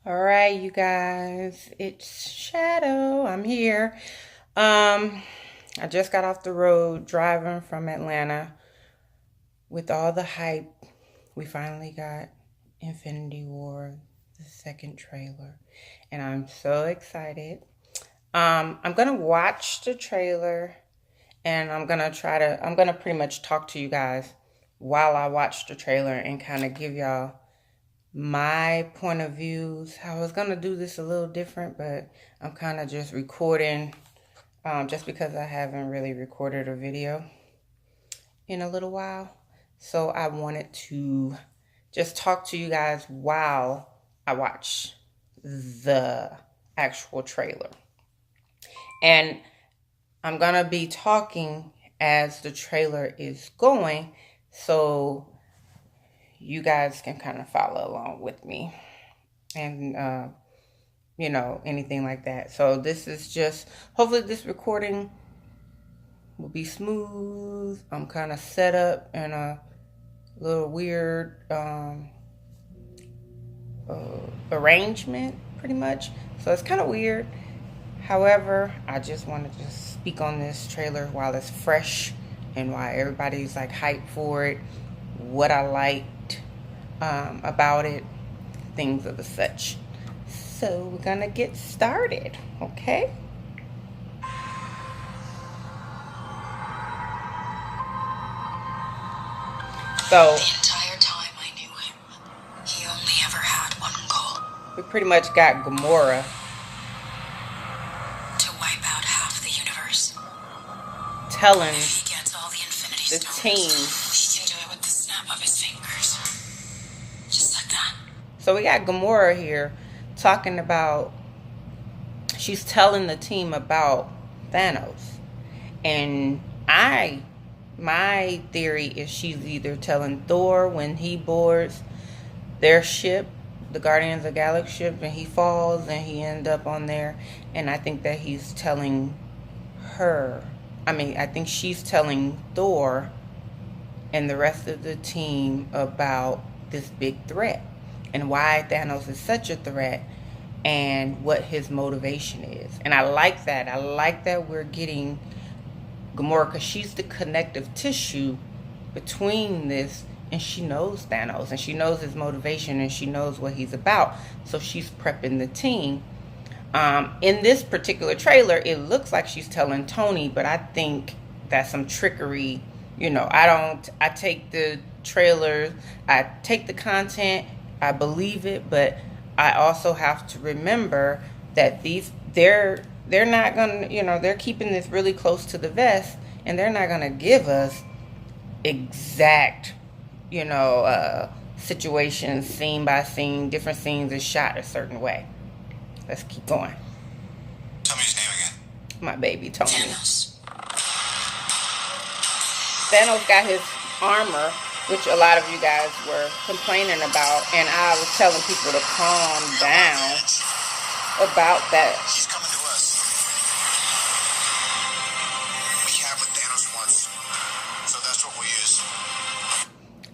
All right, you guys, it's Shadow. I'm here. Um, I just got off the road driving from Atlanta with all the hype. We finally got Infinity War, the second trailer, and I'm so excited. I'm gonna watch the trailer and I'm gonna pretty much talk to you guys while I watch the trailer and kind of give y'all my point of views. I was gonna do this a little different, but I'm kind of just recording just because I haven't really recorded a video in a little while. So I wanted to just talk to you guys while I watch the actual trailer. And I'm gonna be talking as the trailer is going, so you guys can kind of follow along with me and anything like that. So this is just, hopefully this recording will be smooth. I'm kind of set up in a little weird arrangement pretty much, so it's kind of weird. However, I just wanted to speak on this trailer while it's fresh and why everybody's like hyped for it, what I liked about it, things of the such. So we're gonna get started, okay? So the entire time I knew him, he only ever had one goal. We pretty much got Gamora to wipe out half the universe. Telling if he gets all the Infinity Stones, team he can do it with the snap of his fingers. Just like that. So we got Gamora here talking about, she's telling the team about Thanos. And my theory is she's either telling Thor when he boards their ship, the Guardians of the Galaxy ship, and he falls and he ends up on there. And I think that he's telling her, I think she's telling Thor and the rest of the team about this big threat and why Thanos is such a threat and what his motivation is. And I like that. I like that we're getting Gamora, because she's the connective tissue between this, and she knows Thanos and she knows his motivation and she knows what he's about. So she's prepping the team. In this particular trailer, it looks like she's telling Tony, but I think that's some trickery. I take the trailers, I take the content, I believe it, but I also have to remember that they're not gonna, they're keeping this really close to the vest, and they're not gonna give us exact, situations, scene by scene, different scenes is shot a certain way. Let's keep going. Tell me his name again. My baby Tony. Thanos got his armor, which a lot of you guys were complaining about, and I was telling people to calm down about that. He's coming to us. We have what Thanos wants, so that's what we use.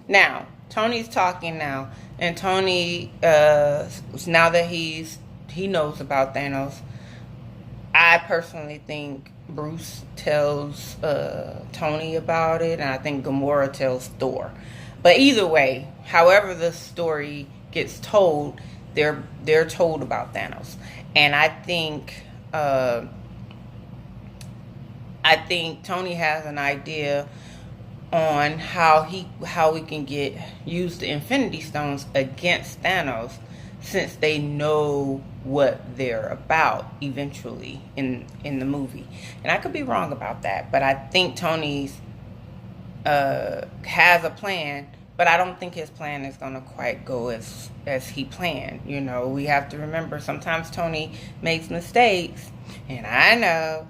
Now, Tony's talking now, and Tony, now that he knows about Thanos, I personally think Bruce tells Tony about it, and I think Gamora tells Thor. But either way, however the story gets told, they're told about Thanos, and I think Tony has an idea on how we can use the Infinity Stones against Thanos, since they know what they're about eventually in the movie. And I could be wrong about that, but I think Tony's has a plan, but I don't think his plan is going to quite go as he planned. We have to remember sometimes Tony makes mistakes, and I know,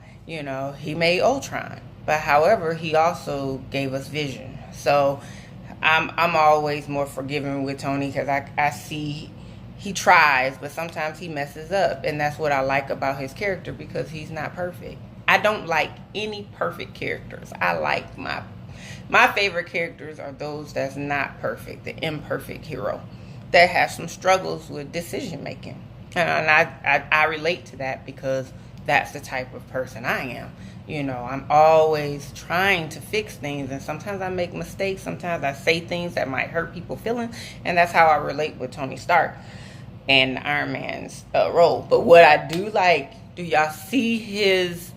he made Ultron, but however, he also gave us Vision. So I'm always more forgiving with Tony, because I see he tries, but sometimes he messes up, and that's what I like about his character, because he's not perfect. I don't like any perfect characters. I like my favorite characters are those that's not perfect, the imperfect hero. that have some struggles with decision making. And I relate to that because that's the type of person I am. You know, I'm always trying to fix things, and sometimes I make mistakes. Sometimes I say things that might hurt people's feelings, and that's how I relate with Tony Stark and Iron Man's role. But what I do like, do y'all see his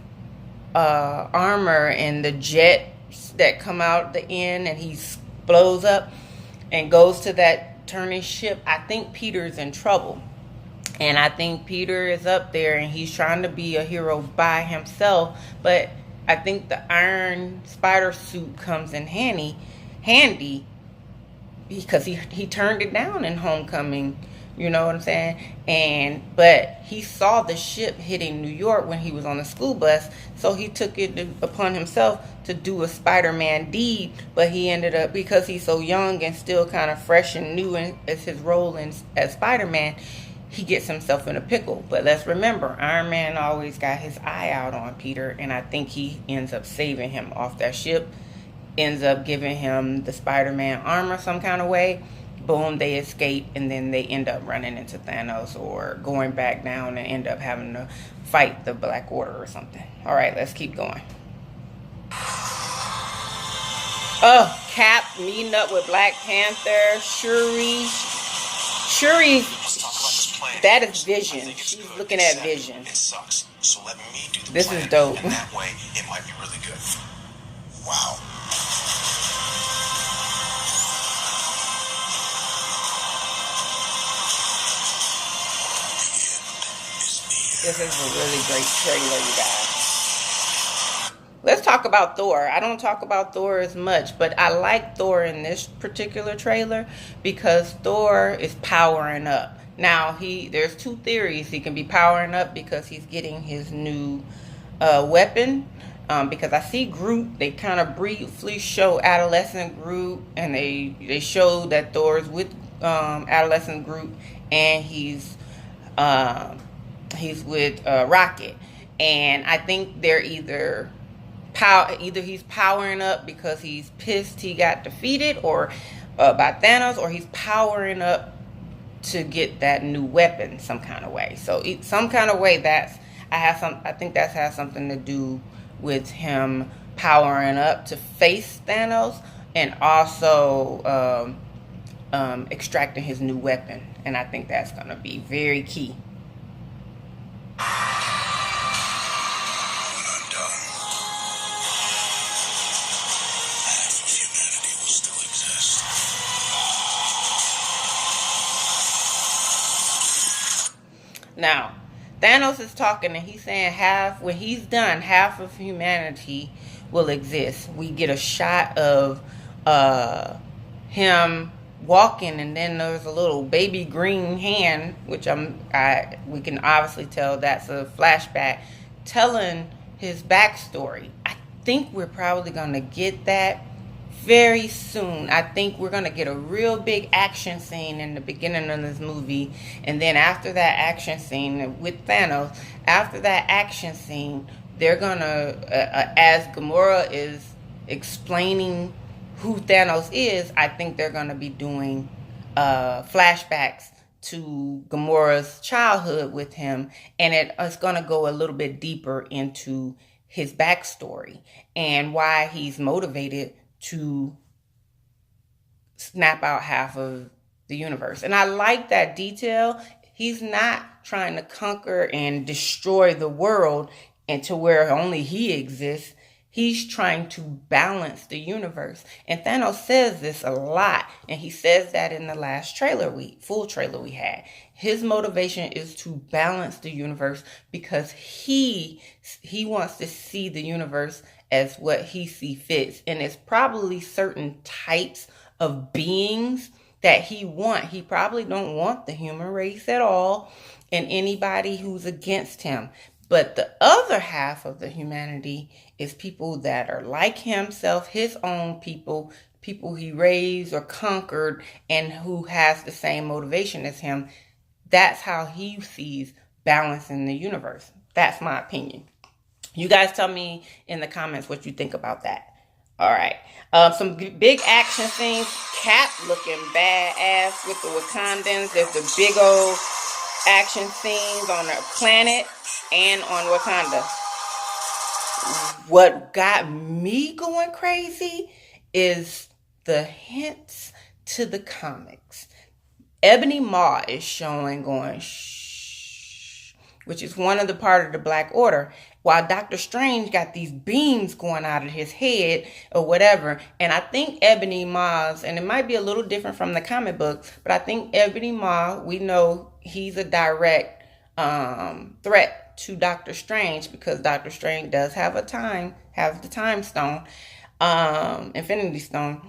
armor and the jets that come out the end, and he blows up and goes to that turning ship? I think Peter's in trouble. And I think Peter is up there and he's trying to be a hero by himself. But I think the iron spider suit comes in handy because he turned it down in Homecoming. You know what I'm saying? But he saw the ship hitting New York when he was on the school bus. So he took it upon himself to do a Spider-Man deed. But he ended up, because he's so young and still kind of fresh and new as his role as Spider-Man, he gets himself in a pickle. But let's remember, Iron Man always got his eye out on Peter, and I think he ends up saving him off that ship, ends up giving him the Spider-Man armor some kind of way. Boom, they escape, and then they end up running into Thanos or going back down and end up having to fight the Black Order or something. All right, let's keep going. Oh, Cap meeting up with Black Panther, Shuri, that is Vision. She's looking at Vision. It sucks. So let me do the This plan, is dope. and that way it might be really good. Wow. This is a really great trailer, you guys. Let's talk about Thor. I don't talk about Thor as much, but I like Thor in this particular trailer because Thor is powering up. Now, there's two theories. He can be powering up because he's getting his new weapon. Because I see Groot, they kind of briefly show adolescent Groot, and they show that Thor's with adolescent Groot, and he's with Rocket. And I think they're either he's powering up because he's pissed he got defeated or by Thanos, or he's powering up to get that new weapon some kind of way. So some kind of way I think that has something to do with him powering up to face Thanos, and also extracting his new weapon. And I think that's going to be very key. Now, Thanos is talking, and he's saying when he's done, half of humanity will exist. We get a shot of him walking, and then there's a little baby green hand, which we can obviously tell that's a flashback telling his backstory. I think we're probably going to get that very soon. I think we're going to get a real big action scene in the beginning of this movie. And then after that action scene with Thanos, after that action scene, they're going to, as Gamora is explaining who Thanos is, I think they're going to be doing flashbacks to Gamora's childhood with him. And it's going to go a little bit deeper into his backstory and why he's motivated to snap out half of the universe. And I like that detail. He's not trying to conquer and destroy the world and to where only he exists. He's trying to balance the universe. And Thanos says this a lot. And he says that in the last full trailer we had. His motivation is to balance the universe because he wants to see the universe as what he sees fits. And it's probably certain types of beings that he wants. He probably don't want the human race at all and anybody who's against him. But the other half of the humanity is people that are like himself, his own people he raised or conquered, and who has the same motivation as him. That's how he sees balancing the universe. That's my opinion. You guys tell me in the comments what you think about that. All right. Some big action scenes. Cap looking badass with the Wakandans. There's the big old action scenes on the planet and on Wakanda. What got me going crazy is the hints to the comics. Ebony Maw is showing going shh, which is one of the part of the Black Order, while Doctor Strange got these beams going out of his head or whatever. And I think Ebony Maw's, and it might be a little different from the comic books, but I think Ebony Maw, we know he's a direct threat to Doctor Strange, because Doctor Strange does have the time stone, Infinity Stone.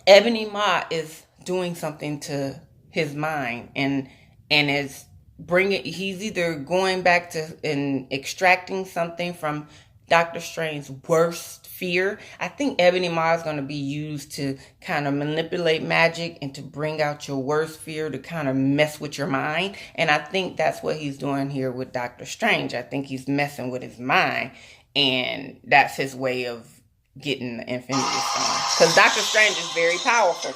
Ebony Maw is doing something to his mind, and is he's either going back to and extracting something from Doctor Strange's worst fear. I think Ebony Maw is going to be used to kind of manipulate magic and to bring out your worst fear, to kind of mess with your mind. And I think that's what he's doing here with Doctor Strange. I think he's messing with his mind, and that's his way of getting the Infinity Stone. Because Doctor Strange is very powerful.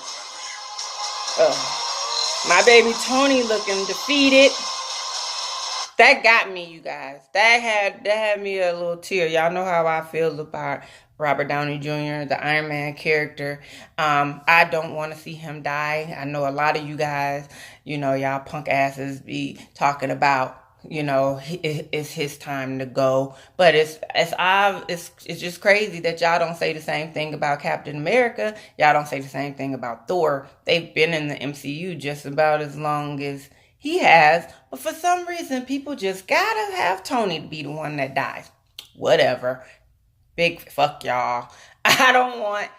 My baby Tony looking defeated. That got me, you guys. That had me a little tear. Y'all know how I feel about Robert Downey Jr., the Iron Man character. I don't want to see him die. I know a lot of you guys, y'all punk asses be talking about, it's his time to go. But it's just crazy that y'all don't say the same thing about Captain America. Y'all don't say the same thing about Thor. They've been in the MCU just about as long as he has. But for some reason, people just gotta have Tony to be the one that dies. Whatever. Big fuck y'all. I don't want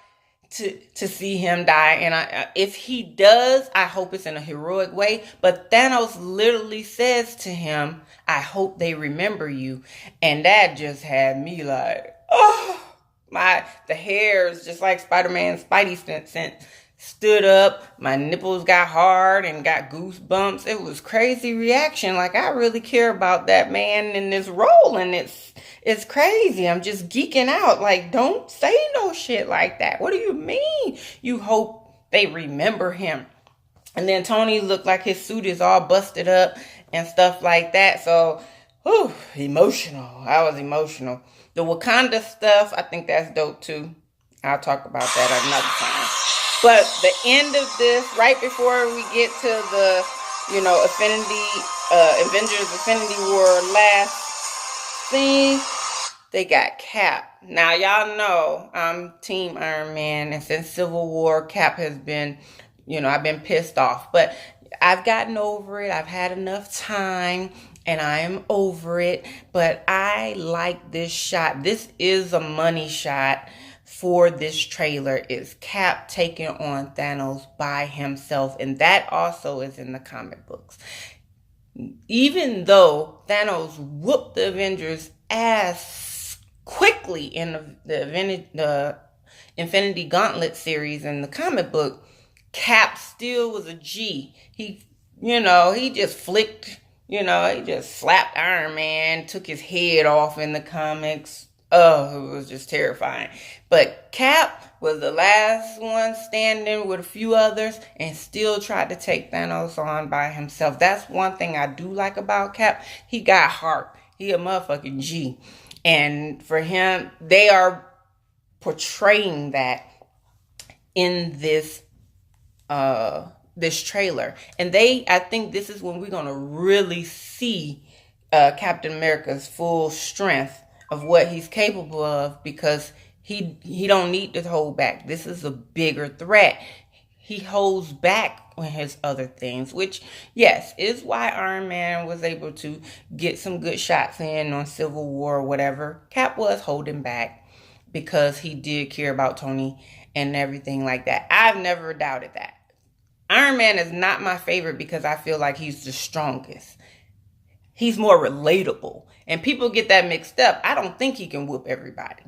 to see him die, and if he does, I hope it's in a heroic way. But Thanos literally says to him, "I hope they remember you," and that just had me like, the hairs, just like Spider-Man's Spidey sense, stood up. My nipples got hard and got goosebumps. It was crazy reaction. Like, I really care about that man in this role, and it's crazy. I'm just geeking out. Like, don't say no shit like that. What do you mean? You hope they remember him? And then Tony looked like his suit is all busted up and stuff like that. So, emotional. I was emotional. The Wakanda stuff, I think that's dope too. I'll talk about that another time. But the end of this, right before we get to the, Avengers Infinity War last scene, they got Cap. Now, y'all know I'm Team Iron Man, and since Civil War, Cap has been, I've been pissed off. But I've gotten over it. I've had enough time, and I am over it. But I like this shot. This is a money shot for this trailer. Is Cap taking on Thanos by himself, and that also is in the comic books. Even though Thanos whooped the Avengers ass quickly in the Infinity Gauntlet series in the comic book, Cap still was a G. He just flicked, he just slapped Iron Man, took his head off in the comics. Oh, it was just terrifying. But Cap was the last one standing with a few others and still tried to take Thanos on by himself. That's one thing I do like about Cap. He got heart. He a motherfucking G. And for him, they are portraying that in this trailer. And I think this is when we're going to really see Captain America's full strength of what he's capable of, because he don't need to hold back. This is a bigger threat. He holds back on his other things, which, yes, is why Iron Man was able to get some good shots in on Civil War or whatever. Cap was holding back because he did care about Tony and everything like that. I've never doubted that. Iron Man is not my favorite because I feel like he's the strongest. He's more relatable. And people get that mixed up. I don't think he can whoop everybody.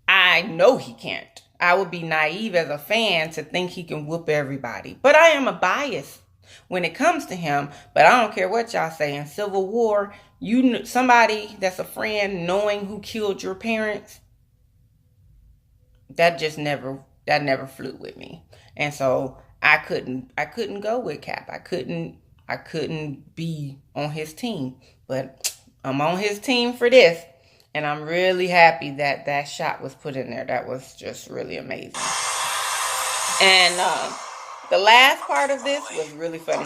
I know he can't. I would be naive as a fan to think he can whoop everybody. But I am a bias when it comes to him. But I don't care what y'all say. In Civil War, somebody that's a friend knowing who killed your parents, that never flew with me. And so I couldn't go with Cap. I couldn't be on his team. But I'm on his team for this. And I'm really happy that that shot was put in there. That was just really amazing. And the last part of this was really funny.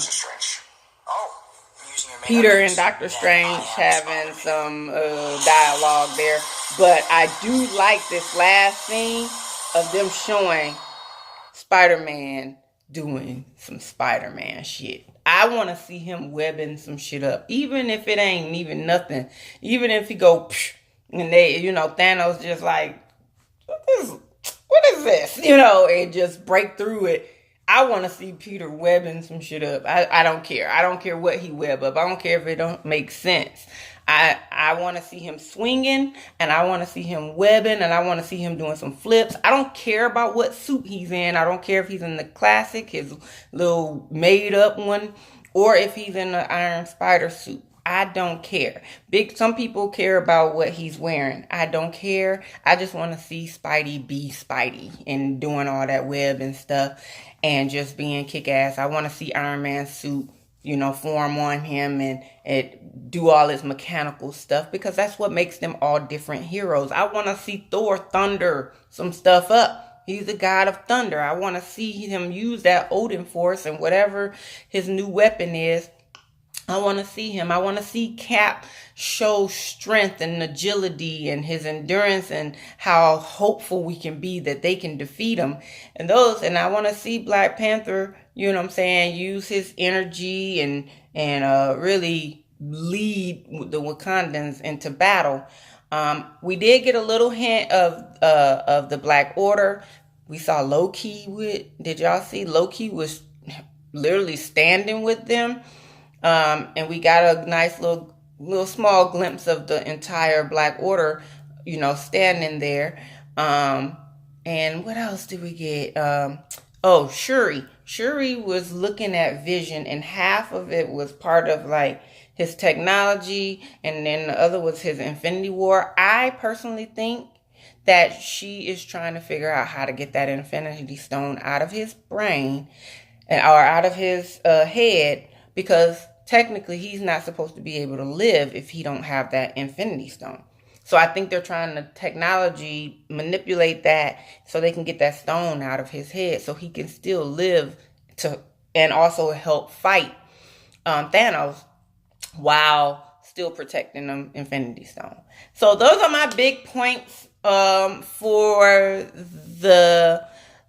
Peter and Doctor Strange having some dialogue there. But I do like this last scene of them showing Spider-Man doing some Spider-Man shit. I want to see him webbing some shit up. Even if it ain't even nothing. Even if he go, psh, and they, you know, Thanos just like, what is this? You know, and just break through it. I want to see Peter webbing some shit up. I don't care. I don't care what he web up. I don't care if it don't make sense. I want to see him swinging, and I want to see him webbing, and I want to see him doing some flips. I don't care about what suit he's in. I don't care if he's in the classic, his little made-up one, or if he's in the Iron Spider suit. I don't care. Some people care about what he's wearing. I don't care. I just want to see Spidey be Spidey and doing all that web and stuff and just being kick-ass. I want to see Iron Man's suit, you know, form on him and do all his mechanical stuff, because that's what makes them all different heroes. I want to see Thor thunder some stuff up. He's the god of thunder. I want to see him use that Odin force and whatever his new weapon is. I want to see him. I want to see Cap show strength and agility and his endurance and how hopeful we can be that they can defeat him. And I want to see Black Panther, you know what I'm saying, use his energy and really lead the Wakandans into battle. We did get a little hint of the Black Order. We saw Loki did y'all see Loki was literally standing with them? And we got a nice little small glimpse of the entire Black Order, you know, standing there. And what else did we get? Shuri. Shuri was looking at Vision, and half of it was part of like his technology, and then the other was his Infinity War. I personally think that she is trying to figure out how to get that Infinity Stone out of his brain or out of his head, because technically he's not supposed to be able to live if he don't have that Infinity Stone. So I think they're trying to technology manipulate that so they can get that stone out of his head so he can still live and also help fight Thanos while still protecting the Infinity Stone. So those are my big points for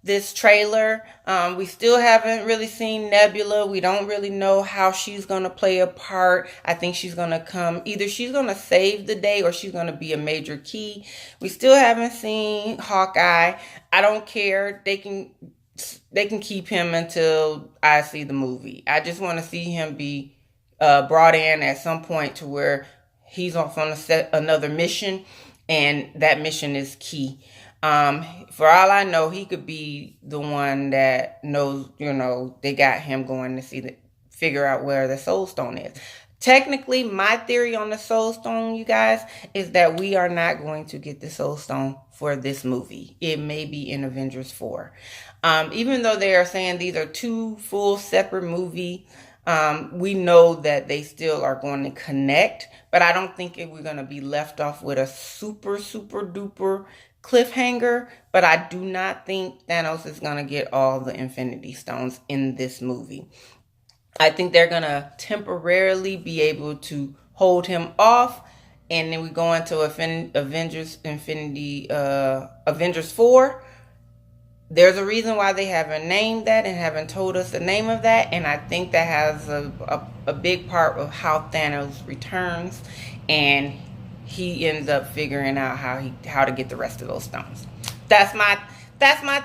this trailer. We still haven't really seen Nebula. We don't really know how she's going to play a part. I think she's going to come, either she's going to save the day or she's going to be a major key. We still haven't seen Hawkeye. I don't care. They can keep him until I see the movie. I just want to see him be brought in at some point to where he's off on another mission, and that mission is key. For all I know, he could be the one that knows, you know, they got him going to figure out where the Soul Stone is. Technically, my theory on the Soul Stone, you guys, is that we are not going to get the Soul Stone for this movie. It may be in Avengers 4. Even though they are saying these are two full separate movies, we know that they still are going to connect, but I don't think we're going to be left off with a super, super duper cliffhanger. But I do not think Thanos is going to get all the Infinity Stones in this movie. I think they're going to temporarily be able to hold him off, and then we go into Avengers 4. There's a reason why they haven't named that and haven't told us the name of that, and I think that has a big part of how Thanos returns, and he ends up figuring out how to get the rest of those stones. That's my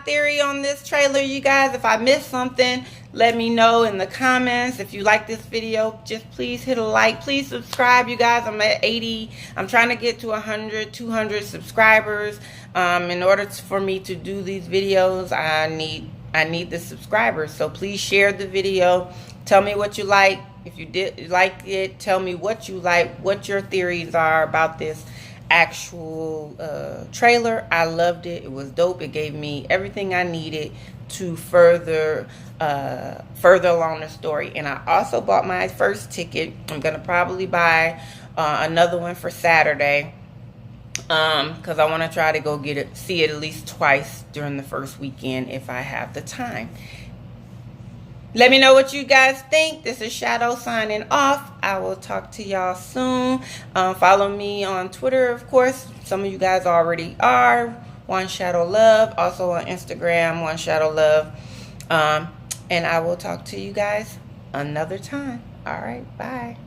theory on this trailer, you guys. If I missed something, let me know in the comments. If you like this video, just please hit a like. Please subscribe, you guys. I'm at 80. I'm trying to get to 100, 200 subscribers. In order for me to do these videos, I need the subscribers. So please share the video. Tell me what you like. If you did like it, tell me what you like, what your theories are about this. actual trailer. I loved it. It was dope. It gave me everything I needed to further along the story. And I also bought my first ticket. I'm gonna probably buy another one for Saturday, because I want to try to go see it at least twice during the first weekend if I have the time. Let me know what you guys think. This is Shadow signing off. I will talk to y'all soon. Follow me on Twitter, of course. Some of you guys already are. One Shadow Love. Also on Instagram, One Shadow Love. And I will talk to you guys another time. All right, bye.